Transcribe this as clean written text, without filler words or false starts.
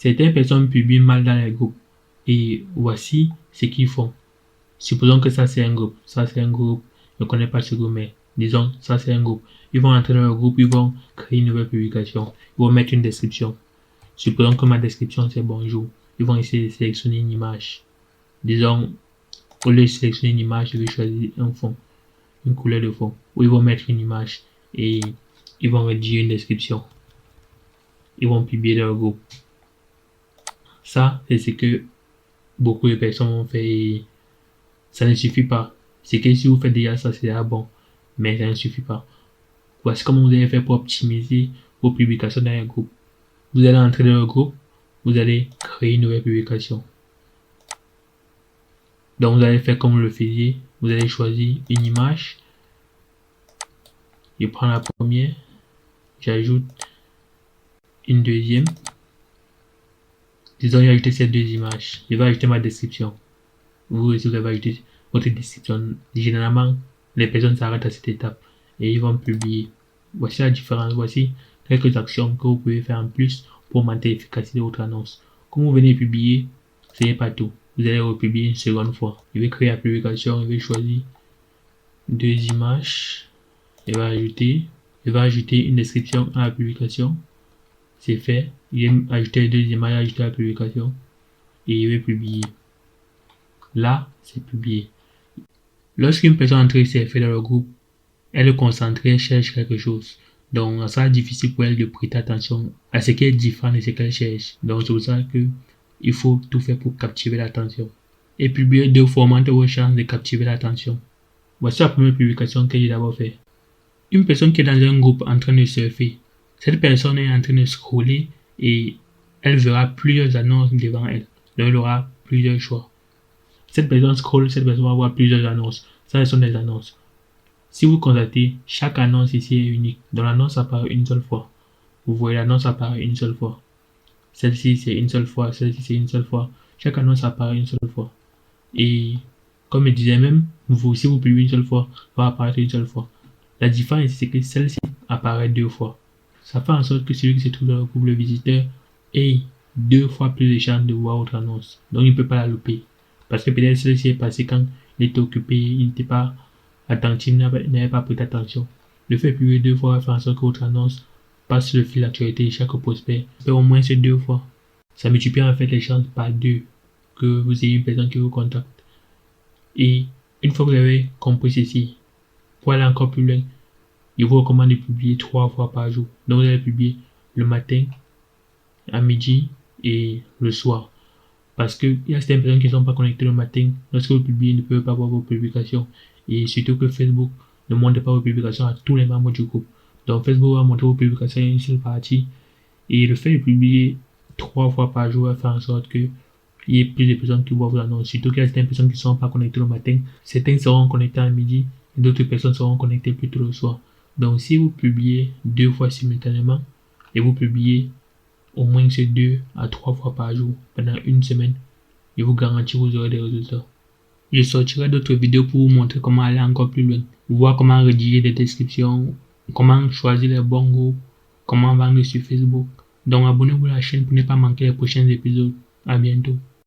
Certaines personnes publient mal dans les groupes et voici ce qu'ils font. Supposons que ça c'est un groupe, je ne connais pas ce groupe, mais disons ça c'est un groupe. Ils vont entrer dans le groupe, ils vont créer une nouvelle publication, ils vont mettre une description. Supposons que ma description c'est bonjour. Ils vont essayer de sélectionner une image. Disons, au lieu de sélectionner une image, je vais choisir un fond, une couleur de fond, où ils vont mettre une image et ils vont rédiger une description. Ils vont publier leur groupe. Ça, c'est ce que beaucoup de personnes ont fait et ça ne suffit pas. C'est que si vous faites déjà ça, c'est déjà bon, mais ça ne suffit pas. Voici comment vous allez faire pour optimiser vos publications dans un groupe. Vous allez entrer dans le groupe, vous allez créer une nouvelle publication. Donc vous allez faire comme vous le faisiez, vous allez choisir une image. Je prends la première, j'ajoute une deuxième. Disons, j'ai ajouté ces deux images. Je vais ajouter ma description. Vous aussi, vous avez ajouté votre description. Généralement, les personnes s'arrêtent à cette étape et ils vont publier. Voici la différence. Voici quelques actions que vous pouvez faire en plus pour augmenter l'efficacité de votre annonce. Comme vous venez publier, ce n'est pas tout. Vous allez republier une seconde fois. Je vais créer la publication. Je vais choisir deux images. Je vais ajouter une description à la publication. C'est fait. Je vais ajouter les deux images, ajouter la publication et je vais publier. Là, c'est publié. Lorsqu'une personne entre s'est fait dans le groupe, elle est concentrée, elle cherche quelque chose. Donc, ça sera difficile pour elle de prêter attention à ce qu'elle diffère de ce qu'elle cherche. Donc, c'est pour ça que il faut tout faire pour captiver l'attention. Et publier deux fois augmente vos chances de captiver l'attention. Voici la première publication que j'ai d'abord fait. Une personne qui est dans un groupe en train de surfer. Cette personne est en train de scroller et elle verra plusieurs annonces devant elle. Donc, elle aura plusieurs choix. Cette personne scroll, cette personne va voir plusieurs annonces. Ça, ce sont des annonces. Si vous constatez, chaque annonce ici est unique. Donc l'annonce apparaît une seule fois. Vous voyez l'annonce apparaît une seule fois. Celle-ci, c'est une seule fois. Celle-ci, c'est une seule fois. Chaque annonce apparaît une seule fois. Et comme je disais même, si vous publiez une seule fois, va apparaître une seule fois. La différence, c'est que celle-ci apparaît deux fois. Ça fait en sorte que celui qui se trouve dans le groupe, le visiteur, ait deux fois plus de chances de voir votre annonce. Donc il ne peut pas la louper. Parce que peut-être celle-ci est passée quand il était occupé, il n'était pas attentif, il n'avait pas prêté attention. Le fait de publier deux fois va faire en sorte que votre annonce passe sur le fil d'actualité de chaque prospect. Fait au moins ces deux fois. Ça multiplie en fait les chances par deux que vous ayez une personne qui vous contacte. Et une fois que vous avez compris ceci, pour aller encore plus loin, je vous recommande de publier 3 fois par jour. Donc vous allez publier le matin, à midi et le soir. Parce qu'il y a certaines personnes qui ne sont pas connectées le matin. Lorsque vous publiez, ils ne peuvent pas voir vos publications. Et surtout que Facebook ne montre pas vos publications à tous les membres du groupe. Donc Facebook va montrer vos publications à une seule partie. Et le fait de publier 3 fois par jour va faire en sorte qu'il y ait plus de personnes qui voient vos annonces. Surtout qu'il y a certaines personnes qui ne sont pas connectées le matin. Certains seront connectés à midi et d'autres personnes seront connectées plutôt le soir. Donc si vous publiez 2 fois simultanément et vous publiez au moins ces 2 à 3 fois par jour pendant une semaine, je vous garantis que vous aurez des résultats. Je sortirai d'autres vidéos pour vous montrer comment aller encore plus loin, voir comment rédiger des descriptions, comment choisir les bons groupes, comment vendre sur Facebook. Donc abonnez-vous à la chaîne pour ne pas manquer les prochains épisodes. À bientôt.